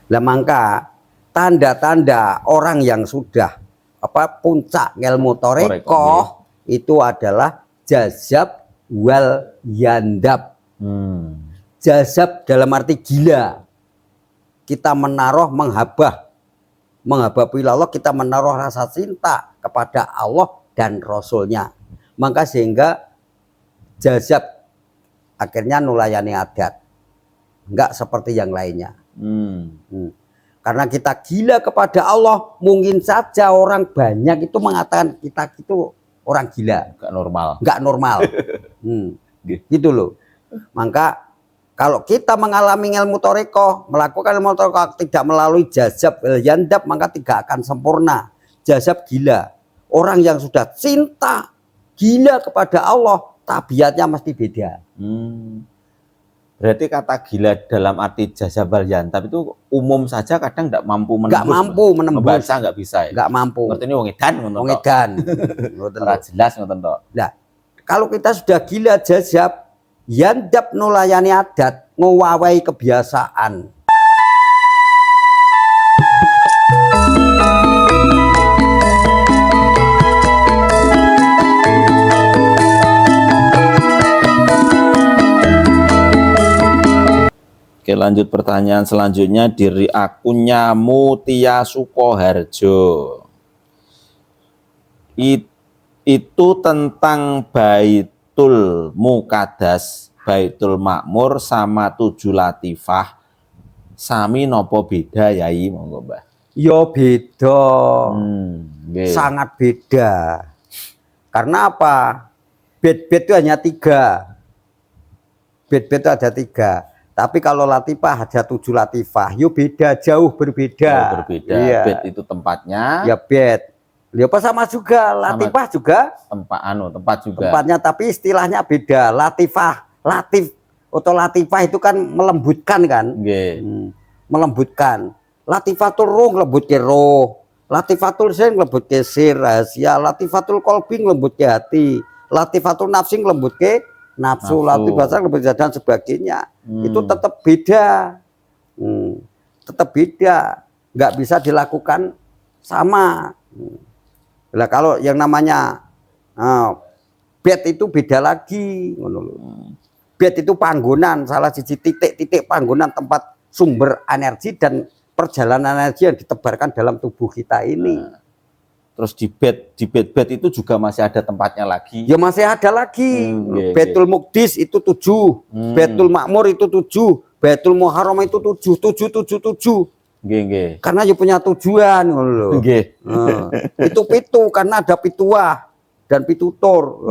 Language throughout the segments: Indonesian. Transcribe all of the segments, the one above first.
Lah mangka tanda-tanda orang yang sudah puncak ilmu thariqah itu adalah jazab wal yandab. Jazab dalam arti gila. Kita menaruh menghabah ilallah, kita menaruh rasa cinta kepada Allah dan Rasulnya. Maka sehingga jazab akhirnya nulayani adat, enggak seperti yang lainnya. Karena kita gila kepada Allah, mungkin saja orang banyak itu mengatakan kita itu orang gila, enggak normal. Gitu loh. Maka kalau kita mengalami ilmu thariqah, melakukan ilmu thariqah tidak melalui jazab yandab, maka tidak akan sempurna. Jazab gila. Orang yang sudah cinta gila kepada Allah, tabiatnya mesti beda. Berarti kata gila dalam arti jazab wal yandab itu umum saja, kadang tidak mampu menembus. Nggak mampu menembus. Membaca nggak bisa ya? Nggak mampu. Ngerti ini wong edan. Wong edan. Jelas ngoten tok. Nah, kalau kita sudah gila jazab yandab nulayani adat, ngowawai kebiasaan. Oke, lanjut pertanyaan selanjutnya dari akunnya Mutia Sukoharjo. Itu tentang Baitul Muqaddas, Baitul Makmur sama 7 latifah. Sami nopo beda yai, monggo Mbah? Yo beda. Sangat beda. Karena apa? Bet-bet itu hanya 3. Bet-bet itu ada 3. Tapi kalau latifah ada 7 latifah, yo beda, jauh berbeda. Berbeda. Iya. Bet itu tempatnya. Ya bet. Ya apa sama juga, latifah sama juga. Tempat juga. Tempatnya tapi istilahnya beda. Latifah, latifah itu kan melembutkan kan? Melembutkan. Latifatul ruh lembut ke roh. Latifatul sir lembut ke sir rahasia. Latifatul kolbi lembut ke hati. Latifatul nafsi lembut ke nafsu, latifah dan sebagainya. Itu tetap beda. Tetap beda. Nggak bisa dilakukan sama. Nah, kalau yang namanya bed itu beda lagi. Bed itu panggonan, salah siji titik-titik panggonan tempat sumber energi dan perjalanan energi yang ditebarkan dalam tubuh kita ini. Terus di bed itu juga masih ada tempatnya lagi. Ya masih ada lagi. Baitul Muqdis itu 7, Baitul Makmur itu 7, Baitul Muharram itu 7. Karena dia punya tujuan loh. Itu pitu karena ada pituah dan pitutur.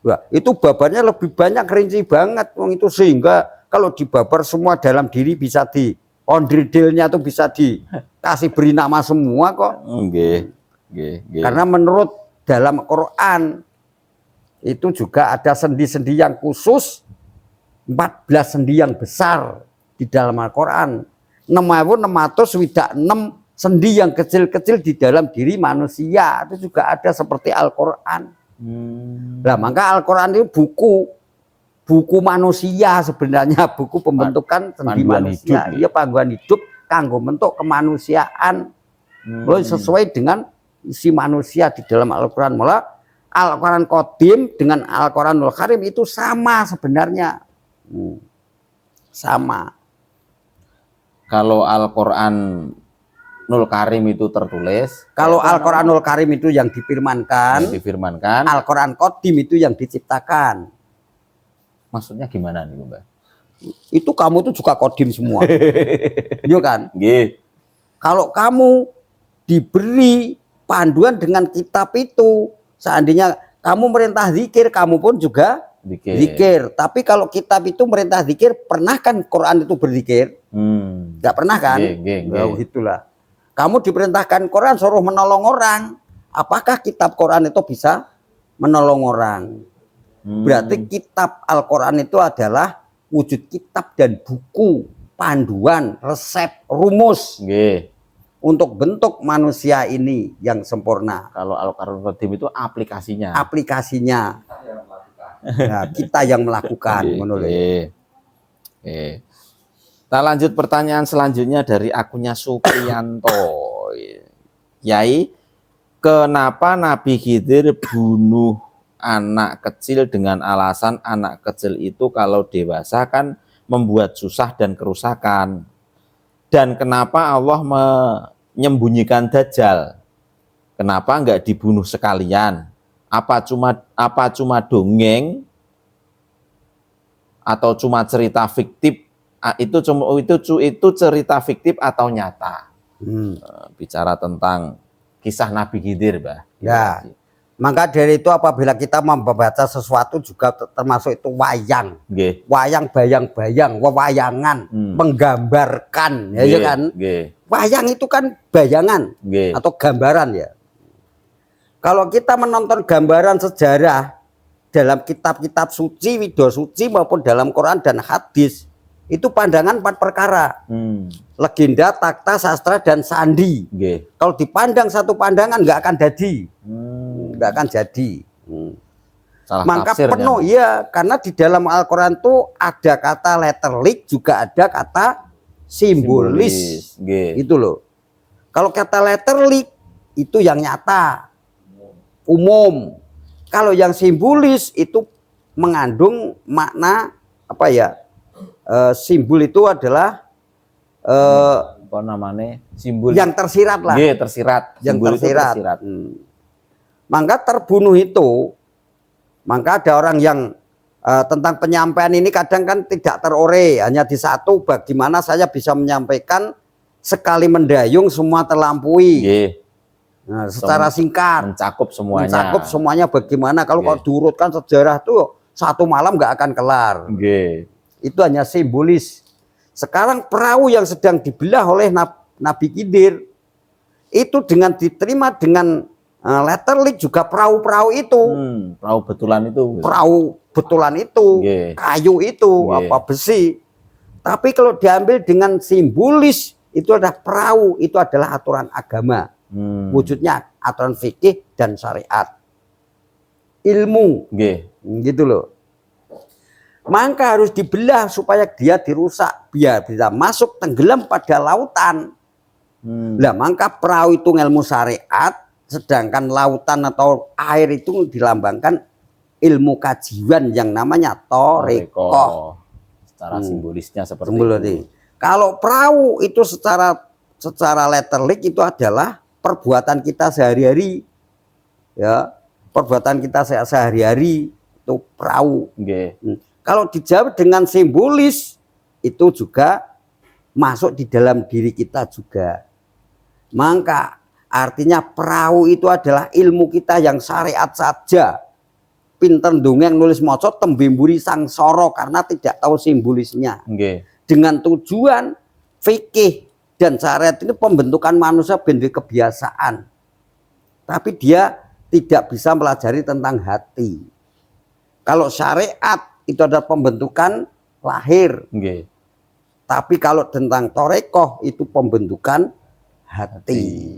Wah, itu babarnya lebih banyak, rinci banget itu, sehingga kalau dibabar semua dalam diri bisa ondridilnya tuh bisa dikasih beri nama semua kok. Karena menurut dalam Quran itu juga ada sendi-sendi yang khusus, 14 sendi yang besar di dalam Al-Quran. 6.606 sendi yang kecil-kecil di dalam diri manusia itu juga ada seperti Al-Quran. Nah, maka Al-Quran itu buku manusia sebenarnya, buku pembentukan sendi manusia. Iya, panduan hidup kanggo bentuk kemanusiaan. Sesuai dengan isi manusia di dalam Al-Quran. Mula Al-Quran Qadim dengan Al-Quranul Karim itu sama sebenarnya. Sama. Kalau Al-Quran Nul Karim itu tertulis. Kalau Al-Quranul Karim itu yang difirmankan. Al-Quran Qadim itu yang diciptakan. Maksudnya gimana nih Mbak? Itu kamu tuh juga Qadim semua. Iya kan? Kalau kamu diberi panduan dengan kitab itu, seandainya kamu merintah zikir, kamu pun juga zikir. Tapi kalau kitab itu merintah zikir, pernah kan Quran itu berzikir? Nggak pernah kan? Itulah. Kamu diperintahkan Quran suruh menolong orang. Apakah kitab Quran itu bisa menolong orang? Berarti kitab Al-Quran itu adalah wujud kitab dan buku, panduan, resep, rumus untuk bentuk manusia ini yang sempurna. Kalau Al-Quran Qadim itu aplikasinya. Nah, kita yang melakukan. Ngono lho. Oke. Kita lanjut pertanyaan selanjutnya dari akunnya Supriyanto. Yai, kenapa Nabi Khidir bunuh anak kecil dengan alasan anak kecil itu kalau dewasa kan membuat susah dan kerusakan? Dan kenapa Allah menyembunyikan Dajjal? Kenapa enggak dibunuh sekalian? Apa cuma dongeng atau cuma cerita fiktif? Itu cerita fiktif atau nyata? Bicara tentang kisah Nabi Khidir, Mbah. Ya. Maka dari itu apabila kita membaca sesuatu juga termasuk itu wayang. Nggih. Wayang bayang-bayang, wewayangan, menggambarkan, ya kan? Nggih. Wayang itu kan bayangan atau gambaran ya. Kalau kita menonton gambaran sejarah dalam kitab-kitab suci, wido suci maupun dalam Quran dan hadis, itu pandangan 4 perkara. Legenda, takta, sastra, dan sandi. Kalau dipandang satu pandangan nggak akan jadi. Nggak akan jadi. Salah Maka tafsir, penuh ya, karena di dalam Al-Quran itu ada kata letterlik, juga ada kata simbolis. Itu loh. Kalau kata letterlik itu yang nyata, umum. Kalau yang simbolis itu mengandung makna apa ya? Simbol itu adalah apa namanya? Simbol yang tersirat lah. Tersirat. Yang tersirat. Maka terbunuh itu, maka ada orang yang tentang penyampaian ini kadang kan tidak terore, hanya di satu, bagaimana saya bisa menyampaikan sekali mendayung semua terlampaui. Nah, secara singkat mencakup semuanya bagaimana kalau diurutkan sejarah tuh satu malam nggak akan kelar. Itu hanya simbolis. Sekarang perahu yang sedang dibelah oleh Nabi Khidir itu dengan diterima dengan letterlik juga perahu-perahu itu. Perahu betulan itu, kayu itu, apa besi. Tapi kalau diambil dengan simbolis itu adalah perahu, itu adalah aturan agama. Wujudnya aturan fikih dan syariat. Ilmu. Gitu loh. Maka harus dibelah supaya dia dirusak, biar bisa masuk tenggelam pada lautan. Nah, maka perahu itu ilmu syariat, sedangkan lautan atau air itu dilambangkan ilmu kajian yang namanya thariqah. Secara simbolisnya seperti itu. Kalau perahu itu secara letterlik itu adalah perbuatan kita sehari-hari. Ya, perbuatan kita sehari-hari itu perahu. Kalau dijawab dengan simbolis itu juga masuk di dalam diri kita juga. Maka artinya perahu itu adalah ilmu kita yang syariat saja. Pinter dongeng nulis maca tembimburi sangsara karena tidak tahu simbolisnya. Dengan tujuan fikih dan syariat ini pembentukan manusia bentuk kebiasaan. Tapi dia tidak bisa pelajari tentang hati. Kalau syariat itu adalah pembentukan lahir. Tapi kalau tentang thariqah itu pembentukan hati.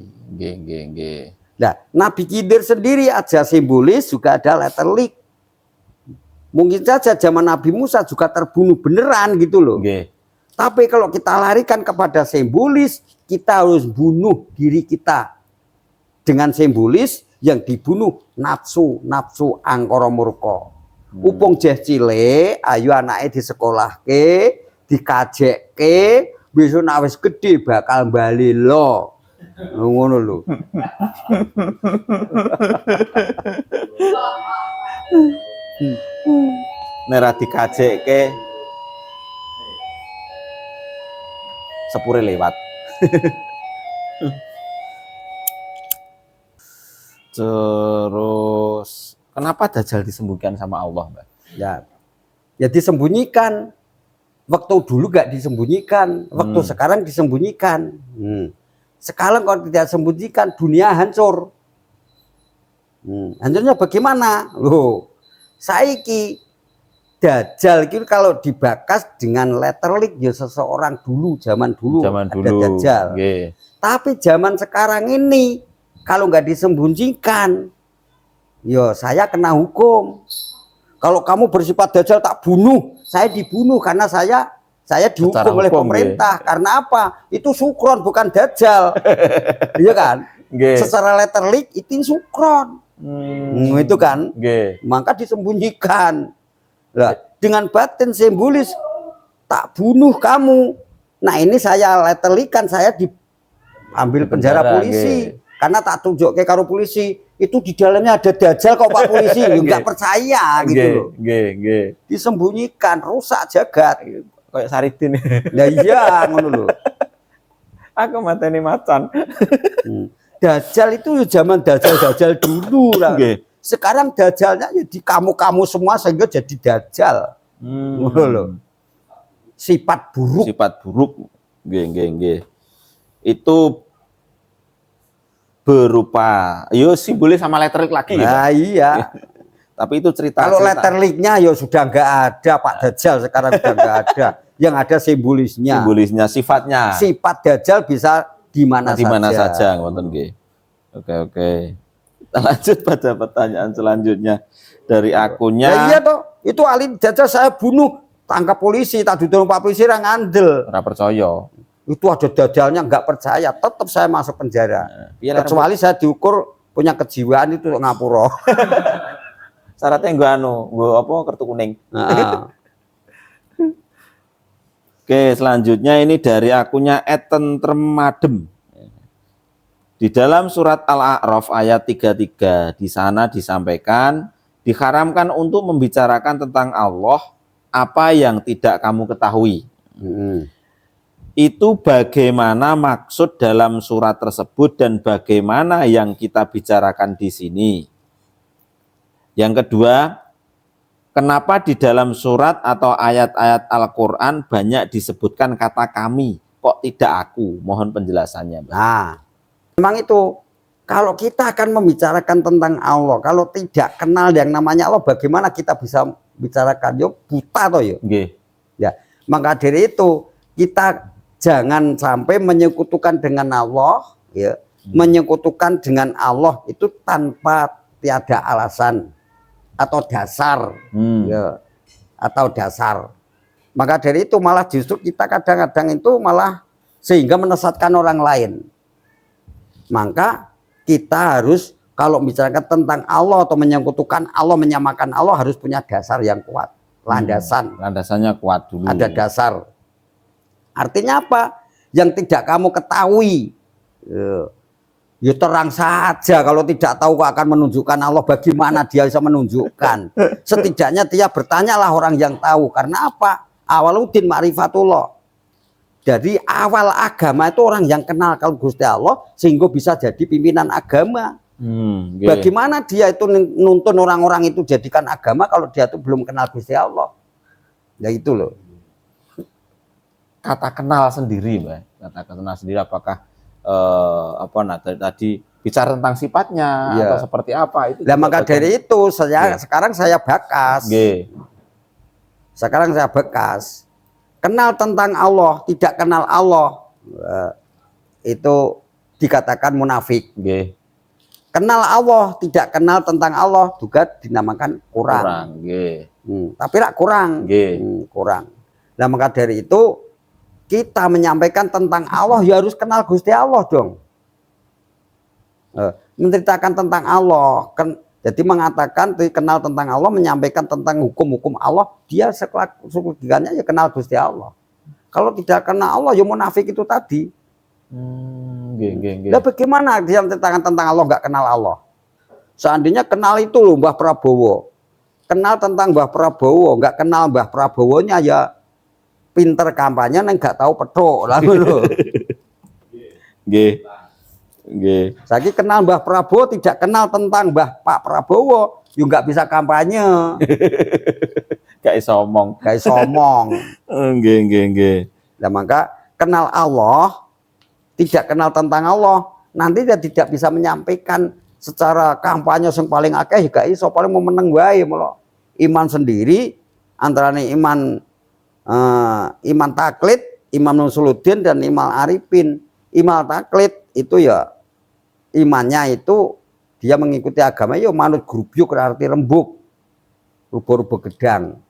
Nah, Nabi Khidir sendiri aja simbolis, juga ada letterlik. Mungkin saja zaman Nabi Musa juga terbunuh beneran gitu loh. Tapi kalau kita larikan kepada simbolis, kita harus bunuh diri kita. Dengan simbolis yang dibunuh nafsu angkara murka. Upung jeh cilik, ayo anake disekolahke, dikajekke, besok nek wis gedhe bakal bali lo. Ngono lho. Nek ra dikajekke sepure lewat. Terus kenapa Dajjal disembunyikan sama Allah, Mbak? Ya disembunyikan. Waktu dulu gak disembunyikan, waktu sekarang disembunyikan. Sekarang kalau tidak disembunyikan, dunia hancur. Hancurnya bagaimana? Loh, saiki Dajjal itu kalau dibakas dengan letterlik ya seseorang dulu, zaman dulu ada Dajjal. Tapi zaman sekarang ini kalau nggak disembunyikan, yo saya kena hukum. Kalau kamu bersifat dajjal tak bunuh. Saya dibunuh karena saya dihukum oleh pemerintah. Karena apa? Itu sukron bukan dajjal. Iya kan? Secara letterlik itu sukron. Itu kan. Maka disembunyikan. Nah, dengan batin simbolis tak bunuh kamu. Nah ini saya letterlikan, saya diambil penjara polisi. Karena tak tunjuk ke karo polisi. Itu di dalamnya ada dajjal kok Pak polisi. Nggak percaya gitu loh. Disembunyikan, rusak jagat. Kayak Saridin. Nah iya ngono lho. Aku mateni macan. Dajjal itu zaman dajjal dulu lah. Sekarang dajjalnya ya di kamu semua sehingga jadi dajjal. Ngono lho. Sifat buruk. Sifat buruk. Nggih. Itu berupa simbolis sama letterlik lagi. Nah iya. Tapi itu cerita. Kalau letterliknya ya sudah nggak ada Pak Dajjal, sekarang sudah nggak ada. Yang ada simbolisnya. Simbolisnya, sifatnya. Sifat Dajjal bisa di mana saja. Oke. Kita lanjut pada pertanyaan selanjutnya dari akunnya. Ya iya toh, itu ahli Dajjal saya bunuh, tangkap polisi, tak duduk Pak polisi ra ngandel. Ora percaya. Itu ada dajjalnya nggak percaya, tetap saya masuk penjara. Kecuali saya diukur punya kejiwaan itu ngapura. Syaratnya gue kartu kuning. Oke, selanjutnya ini dari akunnya @tentremmadem. Di dalam surat Al-A'raf ayat 33 di sana disampaikan diharamkan untuk membicarakan tentang Allah apa yang tidak kamu ketahui. Itu bagaimana maksud dalam surat tersebut dan bagaimana yang kita bicarakan di sini. Yang kedua, kenapa di dalam surat atau ayat-ayat Al-Quran banyak disebutkan kata kami, kok tidak aku? Mohon penjelasannya. Nah, memang itu, kalau kita akan membicarakan tentang Allah, kalau tidak kenal yang namanya Allah, bagaimana kita bisa bicarakan? Yo buta toh yo. Ya, maka dari itu kita jangan sampai menyekutukan dengan Allah, ya, menyekutukan dengan Allah itu tanpa tiada alasan atau dasar, ya, atau dasar. Maka dari itu malah justru kita kadang-kadang itu malah sehingga menyesatkan orang lain. Maka kita harus kalau bicarakan tentang Allah atau menyekutukan Allah, menyamakan Allah harus punya dasar yang kuat, landasan. Landasannya kuat dulu. Ada dasar. Artinya apa? Yang tidak kamu ketahui. Ya terang saja, kalau tidak tahu kok akan menunjukkan Allah, bagaimana dia bisa menunjukkan. Setidaknya dia bertanyalah orang yang tahu. Karena apa? Awaluddin ma'rifatullah. Jadi awal agama itu orang yang kenal kalau Gusti Allah sehingga bisa jadi pimpinan agama. Bagaimana dia itu nuntun orang-orang itu jadikan agama kalau dia itu belum kenal Gusti Allah. Ya itu loh. Kata kenal sendiri, Mbak. Kata kenal sendiri apakah tadi bicara tentang sifatnya atau seperti apa itu. Nah, maka dari itu sekarang saya bakas. Sekarang saya bakas. Kenal tentang Allah, tidak kenal Allah, itu dikatakan munafik. Kenal Allah, tidak kenal tentang Allah juga dinamakan kurang. Tapi rak kurang. Kurang. Nah, maka dari itu kita menyampaikan tentang Allah ya harus kenal Gusti Allah dong. Menceritakan tentang Allah, jadi mengatakan kenal tentang Allah, menyampaikan tentang hukum-hukum Allah, dia sekelak-sekelaknya ya kenal Gusti Allah. Kalau tidak kenal Allah ya munafik itu tadi. Nah, bagaimana dia menceritakan tentang Allah nggak kenal Allah? Seandainya kenal itu loh Mbah Prabowo, kenal tentang Mbah Prabowo, nggak kenal Mbah Prabowonya ya pinter kampanye nggak tahu petuk lah lho. Saya kenal Mbah Prabowo, tidak kenal tentang Pak Prabowo, ya nggak bisa kampanye. Gak iso omong. Nah, maka kenal Allah, tidak kenal tentang Allah, nanti dia tidak bisa menyampaikan secara kampanye yang paling akeh gak iso, paling mau meneng wae melo. Iman sendiri antara Iman Taklid, Imam Nusuluddin dan Imam Arifin. Imam Taklid itu ya imannya itu dia mengikuti agama ya manut grubyuk arti rembuk. rubo-rubo gedang.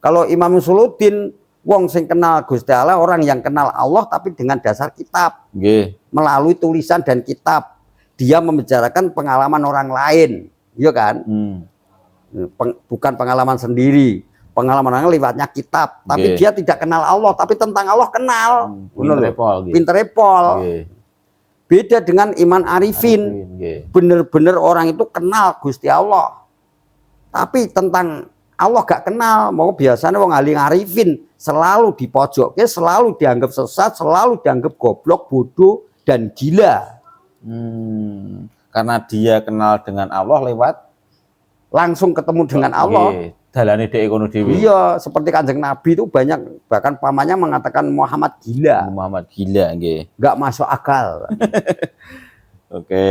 Kalau Imam Suluddin wong sing kenal Gusti Allah, orang yang kenal Allah tapi dengan dasar kitab. Nggih. Melalui tulisan dan kitab. Dia membicarakan pengalaman orang lain, iya kan? Bukan pengalaman sendiri. Pengalaman orang lewatnya kitab, tapi dia tidak kenal Allah, tapi tentang Allah kenal. Pintere pol. Beda dengan iman arifin. Bener-bener orang itu kenal Gusti Allah. Tapi tentang Allah gak kenal. Mau biasanya wong ahli arifin selalu dipojoknya, selalu dianggap sesat, selalu dianggap goblok, bodoh dan gila. Karena dia kenal dengan Allah lewat langsung ketemu dengan Allah. Dalane dhek kono dhewe. Iya, seperti Kanjeng Nabi itu banyak, bahkan pamannya mengatakan Muhammad gila. Muhammad gila, nggih. Enggak masuk akal. Oke.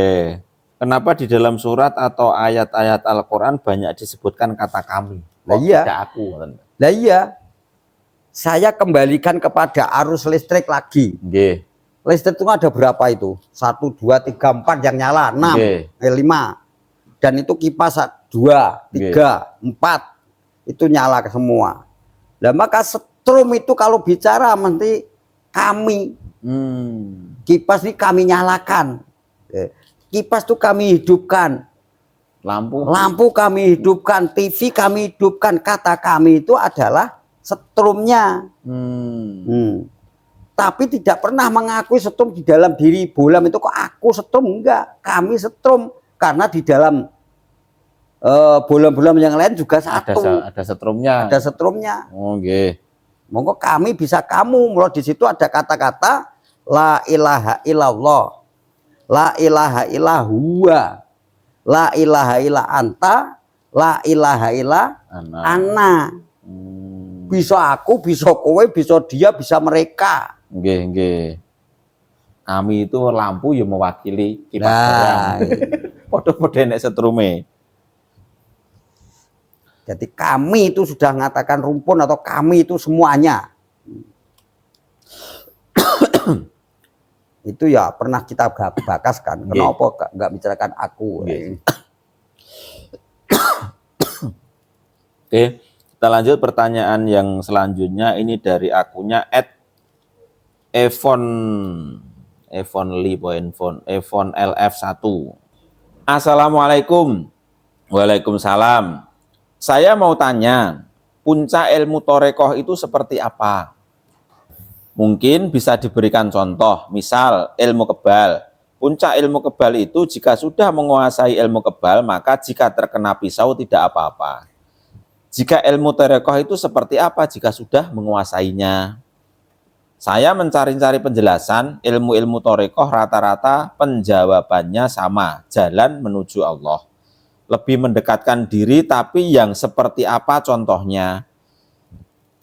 Kenapa di dalam surat atau ayat-ayat Al-Qur'an banyak disebutkan kata kami? Lah iya. Tidak aku. Lah iya. Saya kembalikan kepada arus listrik lagi. Nggih. Listrik itu ada berapa itu? 1, 2, 3, 4 yang nyala, 6, 5. Dan itu kipas 2, 3, 4. Itu nyala semua. Nah, maka setrum itu kalau bicara mesti kami. Kipas ini kami nyalakan. Kipas itu kami hidupkan. Lampu kami hidupkan, TV kami hidupkan. Kata kami itu adalah setrumnya. Tapi tidak pernah mengakui setrum di dalam diri bolam itu kok aku setrum, enggak. Kami setrum karena di dalam bolam-bolam yang lain juga satu. Ada setrumnya. Ada setrumnya. Oh, nggih. Monggo kami bisa kamu. Mulai di situ ada kata-kata la ilaha illallah, la ilaha illa huwa, la ilaha illa anta, la ilaha illa ana. Bisa aku, bisa kowe, bisa dia, bisa mereka. Nggih, nggih. Kami itu lampu yang mewakili kipas barang. Padha-padha nek setrume. Jadi kami itu sudah mengatakan rumpun atau kami itu semuanya. Itu ya pernah kita bakaskan. Kenapa nggak bicarakan aku? Oke, kita lanjut pertanyaan yang selanjutnya. Ini dari akunnya @evonli.evonlf1. Assalamualaikum. Waalaikumsalam. Saya mau tanya, puncak ilmu Thorekoh itu seperti apa? Mungkin bisa diberikan contoh, misal ilmu kebal. Puncak ilmu kebal itu jika sudah menguasai ilmu kebal, maka jika terkena pisau tidak apa-apa. Jika ilmu Thorekoh itu seperti apa jika sudah menguasainya? Saya mencari-cari penjelasan, ilmu-ilmu Thorekoh rata-rata penjawabannya sama, jalan menuju Allah. Lebih mendekatkan diri, tapi yang seperti apa contohnya?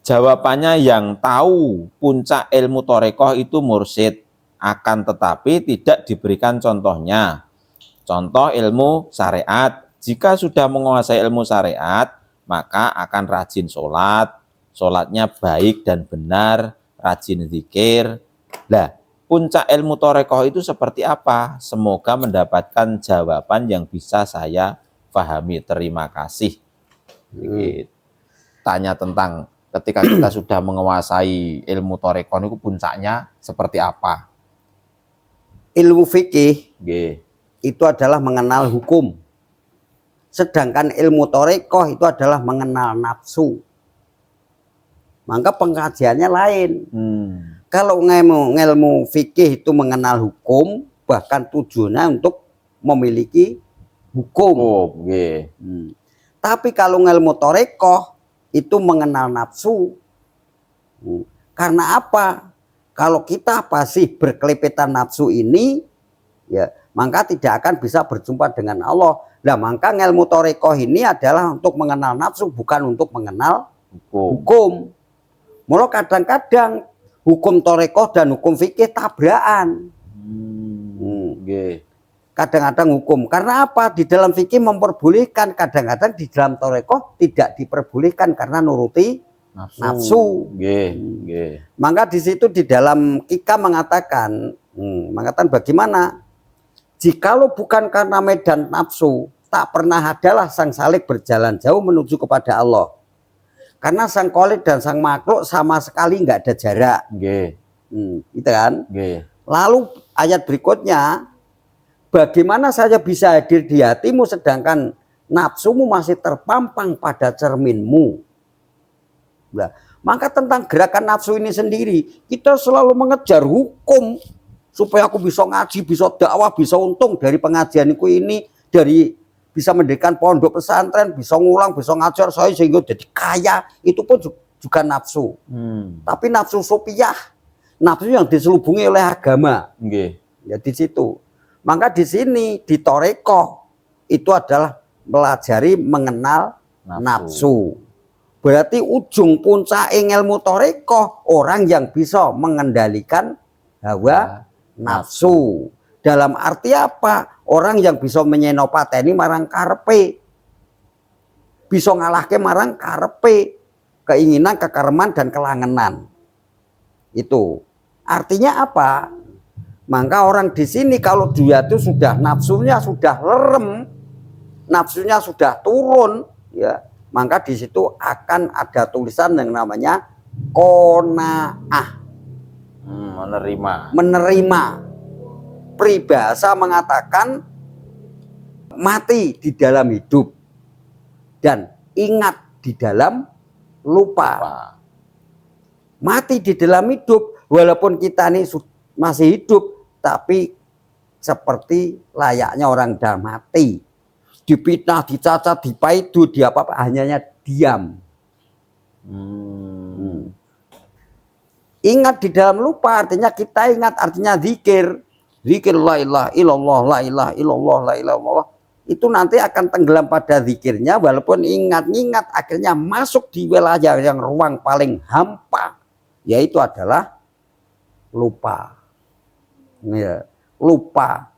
Jawabannya yang tahu puncak ilmu Thorekoh itu mursyid, akan tetapi tidak diberikan contohnya. Contoh ilmu syariat, jika sudah menguasai ilmu syariat, maka akan rajin sholat, sholatnya baik dan benar, rajin zikir. Lah, puncak ilmu Thorekoh itu seperti apa? Semoga mendapatkan jawaban yang bisa saya pahami. Terima kasih. Tanya tentang ketika kita sudah menguasai ilmu Thorekoh itu puncaknya seperti apa? Ilmu fikih itu adalah mengenal hukum. Sedangkan ilmu Thorekoh itu adalah mengenal nafsu. Maka pengkajiannya lain. Kalau ilmu fikih itu mengenal hukum, bahkan tujuannya untuk memiliki hukum. Tapi kalau ilmu Thorekoh itu mengenal nafsu. Karena apa? Kalau kita masih berkelepetan nafsu ini, ya maka tidak akan bisa berjumpa dengan Allah. Nah, maka ilmu Thorekoh ini adalah untuk mengenal nafsu, bukan untuk mengenal hukum. Mula kadang-kadang hukum Thorekoh dan hukum fikih tabrakan. Kadang-kadang hukum. Karena apa? Di dalam fikih memperbolehkan, kadang-kadang di dalam Thorekoh tidak diperbolehkan karena nuruti nafsu. Maka di situ di dalam Kika mengatakan bagaimana? Jikalau bukan karena medan nafsu, tak pernah adalah sang Khalik berjalan jauh menuju kepada Allah. Karena sang Khalik dan sang makhluk sama sekali nggak ada jarak. Nggih. Gitu kan? Nggih. Lalu ayat berikutnya, bagaimana saja bisa hadir di hatimu sedangkan nafsumu masih terpampang pada cerminmu. Nah, maka tentang gerakan nafsu ini sendiri, kita selalu mengejar hukum supaya aku bisa ngaji, bisa dakwah, bisa untung dari pengajianku ini, dari bisa mendirikan pondok pesantren, bisa ngulang, bisa ngajar saya sehingga jadi kaya. Itu pun juga nafsu. Tapi nafsu sopiah, nafsu yang diselubungi oleh agama. Ya di situ. Maka di sini di Torekoh itu adalah pelajari mengenal nafsu. Berarti ujung puncak ilmu Torekoh orang yang bisa mengendalikan hawa nafsu. Dalam arti apa? Orang yang bisa menyenopateni marang karepe, bisa ngalahke marang karepe, keinginan, kekereman dan kelangenan. Itu artinya apa? Maka orang di sini kalau dia itu sudah nafsunya sudah lerem, nafsunya sudah turun, ya, maka di situ akan ada tulisan yang namanya qanaah. Menerima. Peribahasa mengatakan mati di dalam hidup dan ingat di dalam lupa. Mati di dalam hidup, walaupun kita ini masih hidup, tapi seperti layaknya orang dah mati. Dipitnah, dicacat, dipaidu, apa hanya diam. Ingat di dalam lupa artinya kita ingat, artinya zikir. Zikir la ilaha illallah, la ilaha illallah, la ilaha illallah. Itu nanti akan tenggelam pada zikirnya, walaupun ingat-ingat akhirnya masuk di wilayah yang ruang paling hampa, yaitu adalah lupa. Ya, lupa.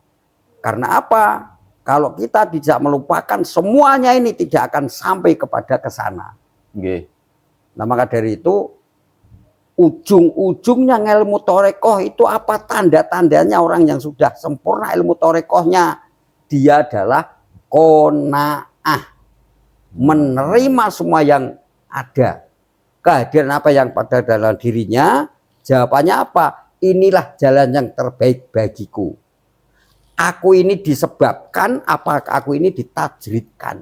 Karena apa? Kalau kita tidak melupakan, semuanya ini tidak akan sampai kepada kesana. Nah, maka dari itu ujung-ujungnya ilmu Torekoh itu apa tanda-tandanya orang yang sudah sempurna ilmu Torekohnya? Dia adalah qanaah, menerima semua yang ada, kehadiran apa yang pada dalam dirinya. Jawabannya apa? Inilah jalan yang terbaik bagiku. Aku ini disebabkan, apa aku ini ditajridkan.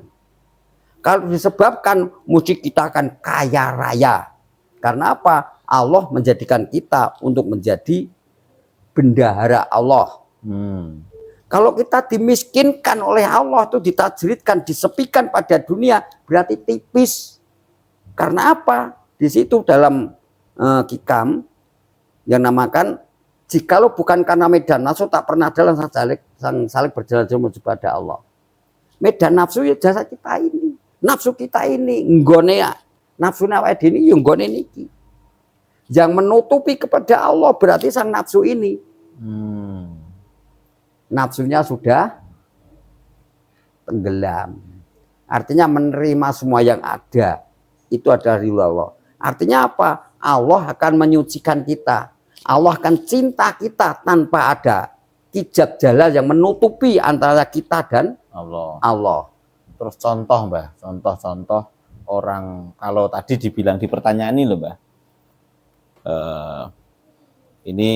Kalau disebabkan, mesti kita akan kaya raya. Karena apa? Allah menjadikan kita untuk menjadi bendahara Allah. Kalau kita dimiskinkan oleh Allah, itu ditajridkan, disepikan pada dunia, berarti tipis. Karena apa? Di situ dalam Hikam yang namakan, jikalau bukan karena medan nafsu tak pernah adalah sang Khalik berjalan jauh menuju pada Allah. Medan nafsu ya jasa kita ini, nafsu kita ini nggone ya, nafsu awake dhewe ya nggone niki. Yang menutupi kepada Allah berarti sang nafsu ini. Nafsunya sudah tenggelam. Artinya menerima semua yang ada. Itu adalah ridho Allah. Artinya apa? Allah akan menyucikan kita. Allah akan cinta kita tanpa ada hijab jalal yang menutupi antara kita dan Allah. Terus contoh Mbah, contoh-contoh orang, kalau tadi dibilang di pertanyaan ini loh Mbah. Ini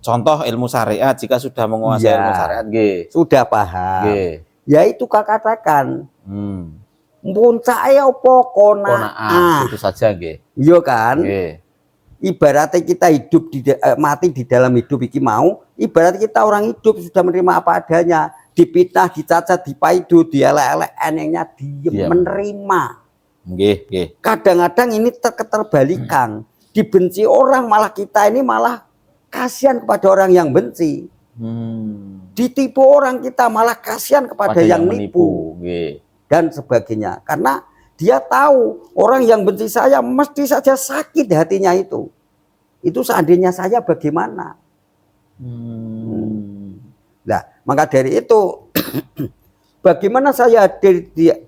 contoh ilmu syariat, jika sudah menguasai ilmu syariat, sudah paham. Yaitu katakan, puncaknya apa? Qanaah. Itu saja, Iya kan? Ibaratnya kita hidup mati di dalam hidup iki mau, ibarat kita orang hidup sudah menerima apa adanya, dipitnah, dicacat, dipaidu, dielek-elek, enengnya diem, menerima. Kadang-kadang ini keterbalikan. Dibenci orang, malah kita ini malah kasihan kepada orang yang benci. Ditipu orang, kita malah kasihan kepada yang nipu. Dan sebagainya. Karena dia tahu orang yang benci saya mesti saja sakit hatinya itu. Itu seandainya saya bagaimana? Nah, maka dari itu bagaimana saya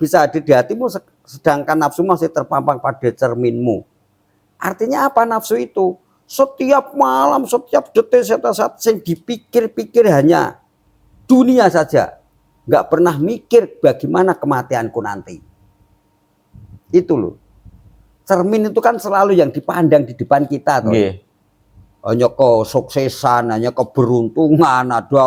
bisa hadir di hatimu sedangkan nafsu masih terpampang pada cerminmu? Artinya apa nafsu itu? Setiap malam, setiap detik, setiap saat yang dipikir-pikir hanya dunia saja. nggak pernah mikir bagaimana kematianku nanti. Itu loh. Cermin itu kan selalu yang dipandang di depan kita toh. Hanya kesuksesan, hanya keberuntungan, ada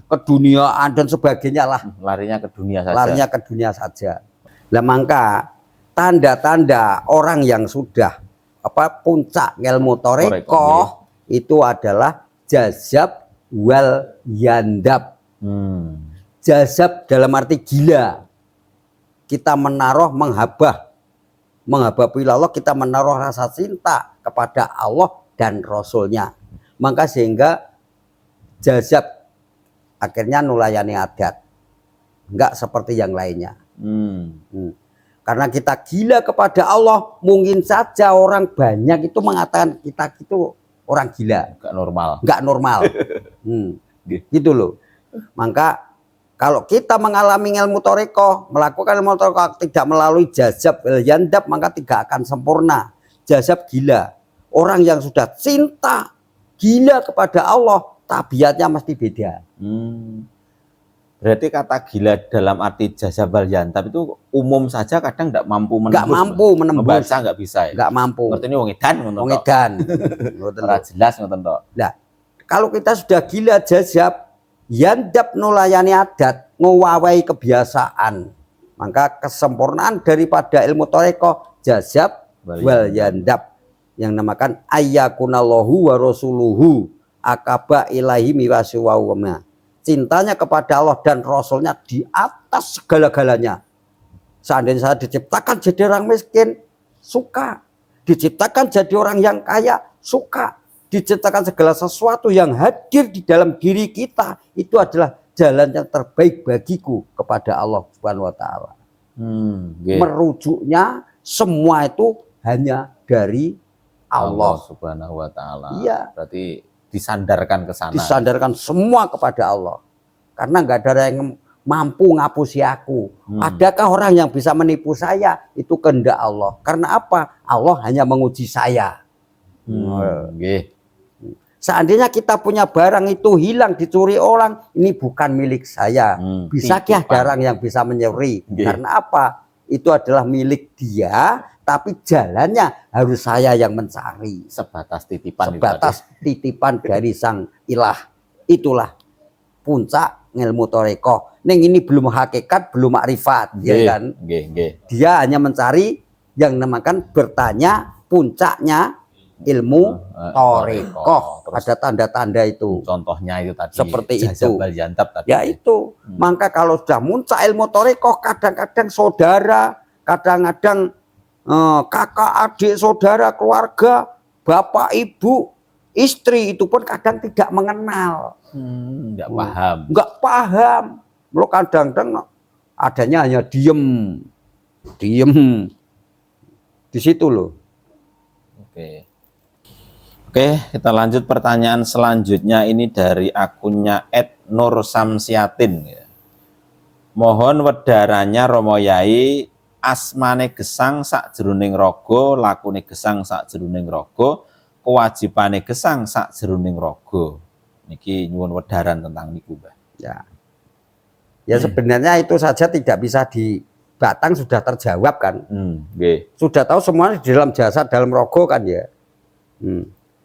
keduniaan dan sebagainya lah. Larinya ke dunia saja. Larinya ke dunia saja. Lah maka tanda-tanda orang yang sudah puncak ilmu torekoh itu adalah jazab wal yandab. Jazab dalam arti gila. Kita menaruh menghabah Allah, kita menaruh rasa cinta kepada Allah dan Rasulnya. Maka sehingga jazab akhirnya nulayani adat, enggak seperti yang lainnya. Karena kita gila kepada Allah, mungkin saja orang banyak itu mengatakan kita itu orang gila, enggak normal. Gitu loh. Maka kalau kita mengalami ilmu torekoh, melakukan ilmu torekoh tidak melalui jazab yandab, maka tidak akan sempurna. Jazab gila. Orang yang sudah cinta gila kepada Allah, tabiatnya mesti beda. Berarti kata gila dalam arti jazab wal yandab itu umum saja, kadang tidak mampu menembus. Nggak mampu menembus. Membaca nggak bisa ya? Nggak mampu. Ngerti ini wong edan. Wong edan. Ora jelas ngoten tok. Nah, kalau kita sudah gila jazab yandab nulayani adat, ngowawai kebiasaan, maka kesempurnaan daripada ilmu torekoh jazab wal yandab yang namakan ayyakunallahu wa rasuluhu akaba ilahi miwasiwawama. Cintanya kepada Allah dan Rasulnya di atas segala-galanya. Seandainya saya diciptakan jadi orang miskin, suka. Diciptakan jadi orang yang kaya, suka. Diciptakan segala sesuatu yang hadir di dalam diri kita, itu adalah jalan yang terbaik bagiku kepada Allah Subhanahu wa taala. Merujuknya semua itu hanya dari Allah Subhanahu wa taala. Iya. Berarti disandarkan ke sana. Disandarkan semua kepada Allah. Karena nggak ada yang mampu ngapusi aku. Adakah orang yang bisa menipu saya? Itu kehendak Allah. Karena apa? Allah hanya menguji saya. Seandainya kita punya barang itu hilang, dicuri orang, ini bukan milik saya. Bisakah ada orang yang bisa menyuri? Karena apa? Itu adalah milik dia, tapi jalannya harus saya yang mencari. Sebatas titipan. Sebatas titipan dari sang ilah. Itulah puncak ilmu torekoh. Neng ini belum hakikat, belum makrifat, ya kan? Dia hanya mencari yang namakan bertanya puncaknya ilmu torekoh. Ada tanda-tanda itu. Contohnya itu tadi. Seperti itu. Tadi. Ya itu. Maka kalau sudah muncul ilmu torekoh, kadang-kadang saudara, kadang-kadang kakak, adik, saudara, keluarga, bapak, ibu, istri itu pun kadang tidak mengenal. Nggak paham. Nggak paham. Lo kadang-kadang adanya hanya diem di situ loh. Oke, kita lanjut pertanyaan selanjutnya. Ini dari akunnya @nursamsiatin. Mohon wedaranya Romo Yai, asmane gesang sakjroning raga, lakune gesang sakjroning raga, kewajibane gesang sakjroning raga. Niki nyuwun wedaran tentang niku, Mbah. Ya sebenarnya itu saja tidak bisa di Batang sudah terjawab kan. Sudah tahu semua di dalam jasad, dalam rogo kan ya.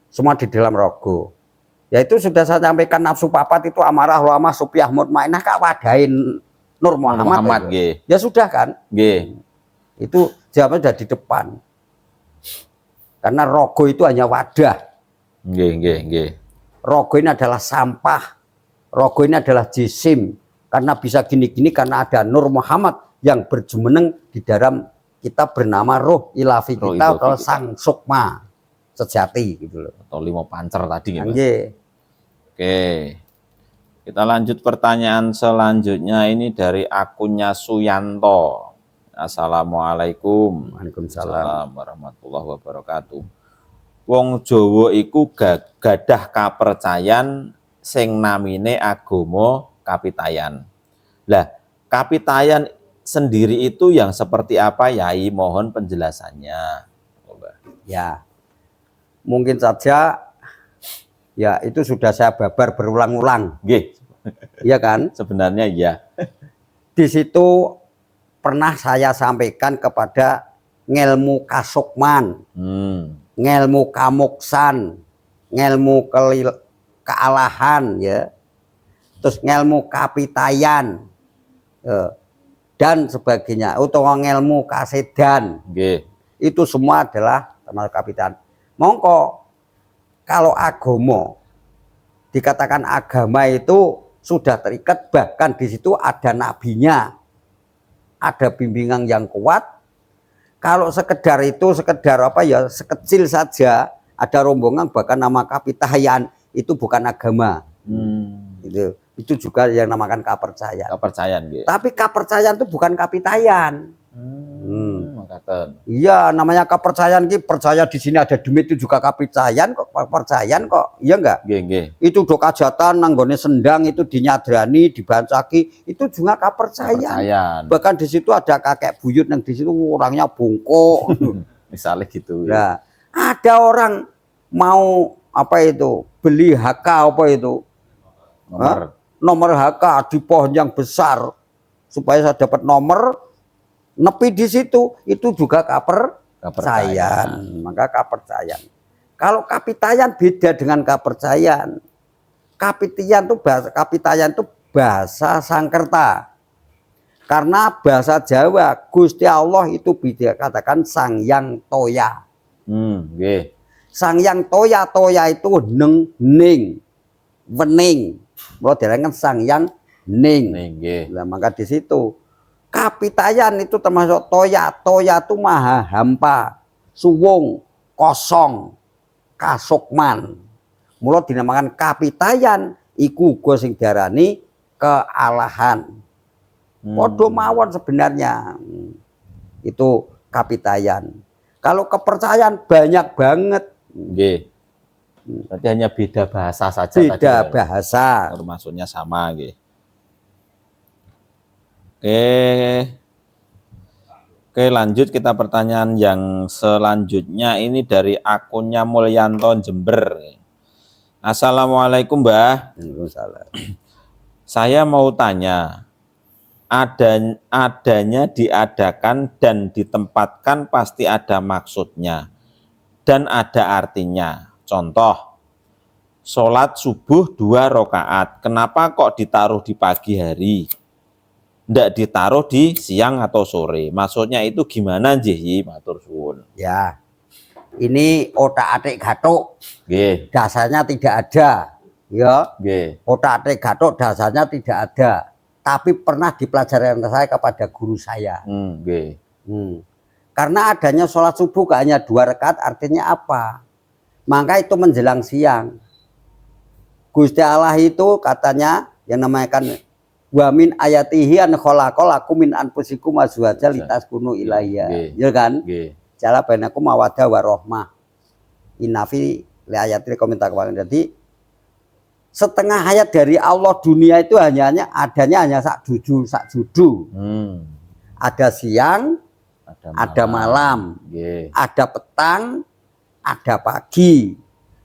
Semua di dalam rogo. Ya itu sudah saya sampaikan, nafsu papat itu amarah, lama, supiah, mutmainah, kak wadain Nur Muhammad. Ya sudah kan. Itu jawabnya sudah di depan. Karena rogo itu hanya wadah. Rogo ini adalah sampah. Rogo ini adalah jisim. Karena bisa gini-gini karena ada Nur Muhammad yang berjumeneng di dalam kita bernama roh ilafi kita atau sang sukma sejati gitu loh. Atau lima pancer tadi gitu. Oke. Kita lanjut pertanyaan selanjutnya, ini dari akunnya Suyanto. Assalamualaikum. Waalaikumsalam warahmatullahi wabarakatuh. Wong Jawa iku gadah kapercayan sing namine agama kapitayan. Lah, kapitayan sendiri itu yang seperti apa, Yai? Mohon penjelasannya. Ya, mungkin saja ya itu sudah saya babar berulang-ulang. Iya kan? Sebenarnya ya. di situ pernah saya sampaikan kepada ngelmu kasukman, ngelmu kamuksan, ngelmu kealahan, ya, terus ngelmu kapitayan, dan sebagainya, atau ngelmu kasedan. Itu semua adalah termasuk kapitayan. Mongko kalau agama dikatakan agama itu sudah terikat, bahkan di situ ada nabinya, ada bimbingan yang kuat. Kalau sekedar itu, sekedar apa ya, sekecil saja, ada rombongan bahkan nama kapitayan, itu bukan agama. Itu juga yang namakan kepercayaan. Kepercayaan, gitu. Tapi kepercayaan itu bukan kapitayan. Iya, namanya kepercayaan, percaya di sini ada demit itu juga kepercayaan kok, kepercayaan kok, iya enggak? Itu doa jatan nanggone sendang itu dinyadrani, dibancaki, itu juga kepercayaan. Bahkan di situ ada kakek buyut yang di situ orangnya bungkuk. Misalnya gitu. Nah, ada orang mau apa itu, beli HK apa itu, nomor HK di pohon yang besar supaya saya dapat nomor. Nepi di situ itu juga kepercayaan. Maka kepercayaan. Kalau kapitayan beda dengan kepercayaan. Kapitayan itu bahasa Sangkerta. Karena bahasa Jawa Gusti Allah itu beda, katakan Sang Yang Toya. Sang Yang Toya, toya itu neng, ning, wening. Mau dirangkan Sang Yang Ning. Nah, maka di situ kapitayan itu termasuk toya. Toya itu maha hampa, suwung, kosong, kasukman. Mula dinamakan kapitayan, iku uga sing diarani kealahan. Padha mawon sebenarnya. Itu kapitayan. Kalau kepercayaan banyak banget. Berarti hanya beda bahasa saja. Beda bahasa. Maksudnya sama, Oke, lanjut kita pertanyaan yang selanjutnya ini dari akunnya Mulyanto Jember. Assalamualaikum, Mbah. Saya mau tanya, adanya diadakan dan ditempatkan pasti ada maksudnya dan ada artinya. Contoh, sholat subuh 2 rakaat. Kenapa kok ditaruh di pagi hari? Ndak ditaruh di siang atau sore. Maksudnya itu gimana, Nggih? Matur suwun. Ya. Ini otak-atik gathuk. Dasarnya tidak ada. Ya. Otak-atik gathuk dasarnya tidak ada. Tapi pernah dipelajari saya kepada guru saya. Karena adanya sholat subuh hanya 2 rakaat, artinya apa? Maka itu menjelang siang. Gusti Allah itu katanya yang namanya kan wa min ayatihi an khalaqalakum min anfusikum azwajan litaskunu ilayya. Ya kan? Jala bainakum mawaddah warahmah. Inafi li ayatil komentar kemarin. Jadi setengah ayat dari Allah dunia itu adanya sak judu. Ada siang, ada malam, ada petang, ada pagi,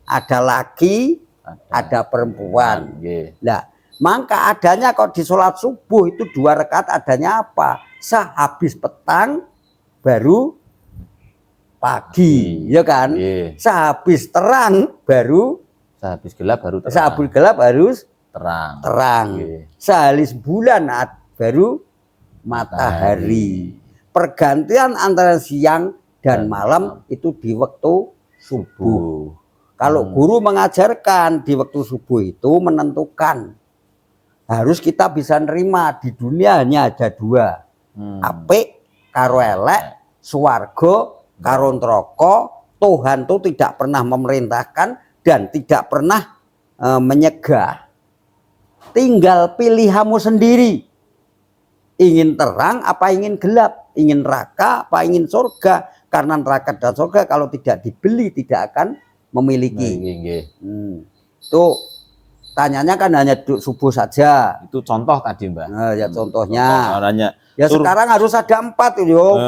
ada laki, ada perempuan. Nah, maka adanya kok di sholat subuh itu 2 rakaat adanya apa? Sehabis petang baru pagi, ya kan? Sehabis terang baru, sehabis gelap baru terang. Sehabis gelap harus terang. Sehabis bulan baru matahari. Pergantian antara siang dan malam itu di waktu subuh. Kalau guru mengajarkan di waktu subuh itu menentukan. Harus kita bisa nerima di dunia hanya ada 2. Apik karo elek, swarga karo neraka. Tuhan itu tidak pernah memerintahkan dan tidak pernah menyegah. Tinggal pilihanmu sendiri. Ingin terang apa ingin gelap, ingin neraka apa ingin surga. Karena neraka dan surga kalau tidak dibeli tidak akan memiliki. Itu tanyanya kan hanya subuh saja. Itu contoh tadi, Mbak. Ya contohnya. Ya sekarang harus ada 4 yo.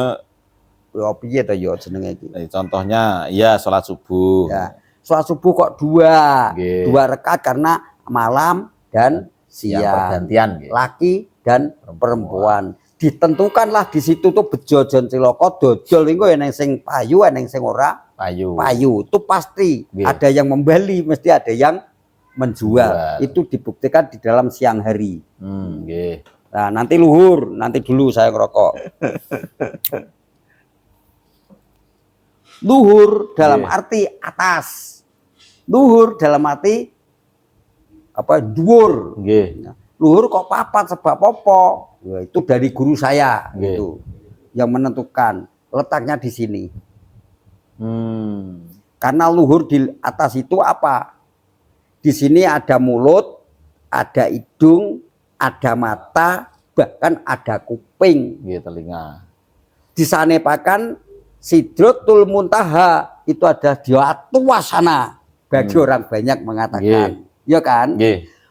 Ya piye to yo jenenge iki. Contohnya ya sholat subuh. Ya. Sholat subuh kok 2. 2 rakaat karena malam dan siang. Pergantian. Laki dan perempuan. Ditentukanlah di situ tuh bejo jon cilaka dodol iku eneng sing payu eneng sing ora payu. Itu pasti ada yang membeli, mesti ada yang menjual. Itu dibuktikan di dalam siang hari. Nah, nanti luhur, nanti dulu saya ngerokok. Luhur dalam arti atas. Luhur dalam arti apa? Dhuwur. Luhur kok papat sebab apa? Ya, itu dari guru saya itu yang menentukan letaknya di sini. Karena luhur di atas itu apa? Di sini ada mulut, ada hidung, ada mata, bahkan ada kuping, telinga. Disanepakan Sidratul Muntaha itu ada di atas sana bagi orang banyak mengatakan, ya kan?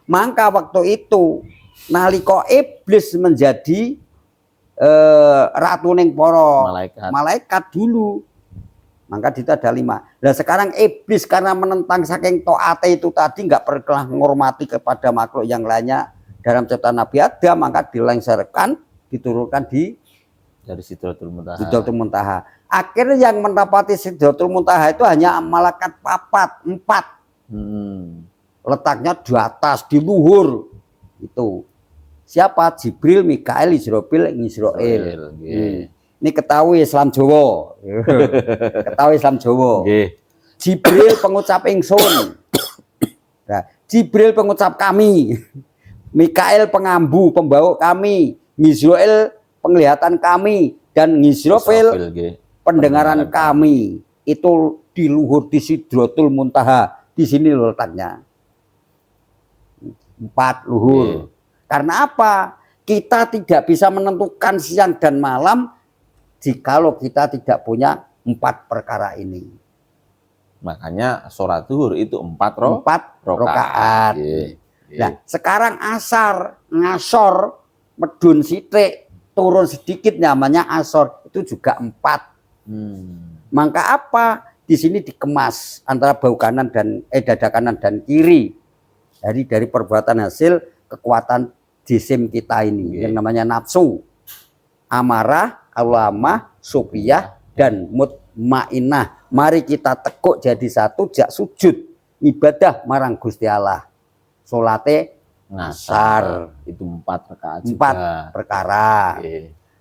Maka waktu itu nalika iblis menjadi ratu ning para malaikat dulu, maka itu ada 5. Nah sekarang iblis karena menentang saking taate itu tadi nggak pernah menghormati kepada makhluk yang lainnya dalam ciptaan Nabi Adam, maka dilengserkan, diturunkan dari Sidratul Muntaha. Akhirnya yang mendapati Sidratul Muntaha itu hanya malaikat 4. Letaknya di atas, di luhur. Itu siapa? Jibril, Mikail, Israfil, Israel. Ini ketahui Islam Jawa. Ketahui Islam Jawa. Jibril pengucap ingsun. Nah, Jibril pengucap kami. Mikail pengambu, pembawa kami. Israel penglihatan kami. Dan Israfil pendengaran kami. Itu di luhur di Sidratul Muntaha. Di sini letaknya. 4 luhur. Karena apa? Kita tidak bisa menentukan siang dan malam jikalau kita tidak punya 4 perkara ini. Makanya sholat zuhur itu 4 rakaat. Nah, sekarang asar, ngasor, medun sithik, turun sedikit namanya asor, itu juga 4. Maka apa? Di sini dikemas antara bau kanan dan dada kanan dan kiri. Dari perbuatan hasil kekuatan jisim kita ini yang namanya nafsu, amarah, alamah, sufiyah, dan mutmainah. Mari kita tekuk jadi satu, jak sujud ibadah marang Gusti Allah. Salate ngasar itu 4 rakaat. 4 perkara.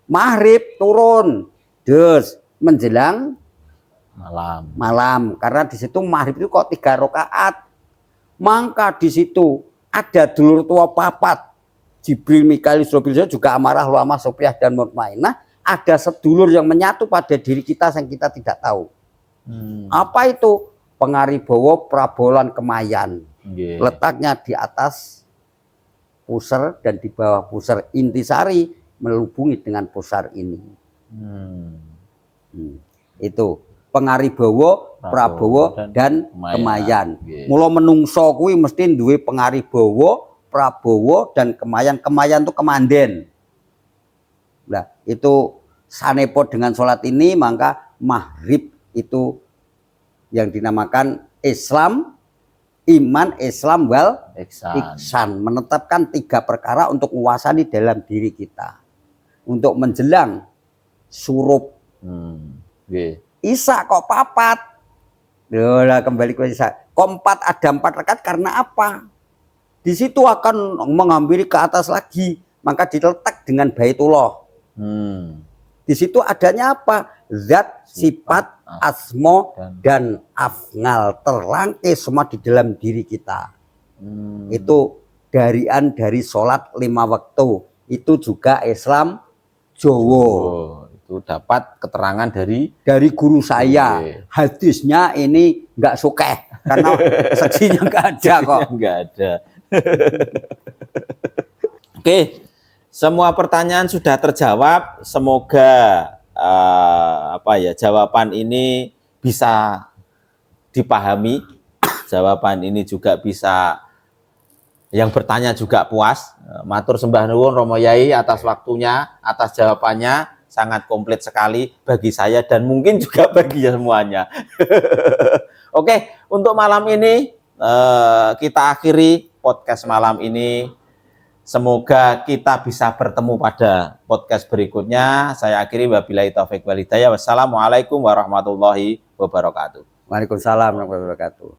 Maghrib turun dus menjelang malam. Karena di situ maghrib itu kok 3 rakaat. Maka di situ ada dulur tua 4. Jibril, Mikail, Israfil juga amarah, luamah, sofiyah, dan mutmainah. Ada sedulur yang menyatu pada diri kita yang kita tidak tahu. Apa itu? Pengaribawa Prabolan Kemayan. Letaknya di atas pusar dan di bawah pusar. Intisari melubungi dengan pusar ini. Itu Pengaribawa, Prabowo, dan Kemayan. Mula menungso kuwi mesti duwe Pengaribawa, Prabowo, dan Kemayan. Kemayan itu kemanden. Nah, itu sanepo dengan sholat ini, maka maghrib itu yang dinamakan Islam, iman, Islam, wal ihsan. Menetapkan 3 perkara untuk menguasai dalam diri kita. Untuk menjelang surup. Isya kok 4. Lah kembali ke Isya. Kok 4 ada 4 rakaat karena apa? Di situ akan menghampiri ke atas lagi, maka diletak dengan Baitullah. Di situ adanya apa? Zat, sifat, asma, dan afnal terrangkai semua di dalam diri kita. Itu darian dari sholat 5 waktu. Itu juga Islam Jawa. Itu dapat keterangan dari guru saya. Hadisnya ini nggak sukeh karena saksinya nggak ada kok. Nggak ada. Oke, semua pertanyaan sudah terjawab. Semoga jawaban ini bisa dipahami. Jawaban ini juga bisa yang bertanya juga puas. Matur sembah nuwun Romo Yai atas waktunya, atas jawabannya. Sangat komplit sekali bagi saya dan mungkin juga bagi semuanya. Oke, untuk malam ini kita akhiri podcast malam ini. Semoga kita bisa bertemu pada podcast berikutnya. Saya akhiri, wabillahi taufik wal hidayah. Wassalamualaikum warahmatullahi wabarakatuh. Waalaikumsalam warahmatullahi wabarakatuh.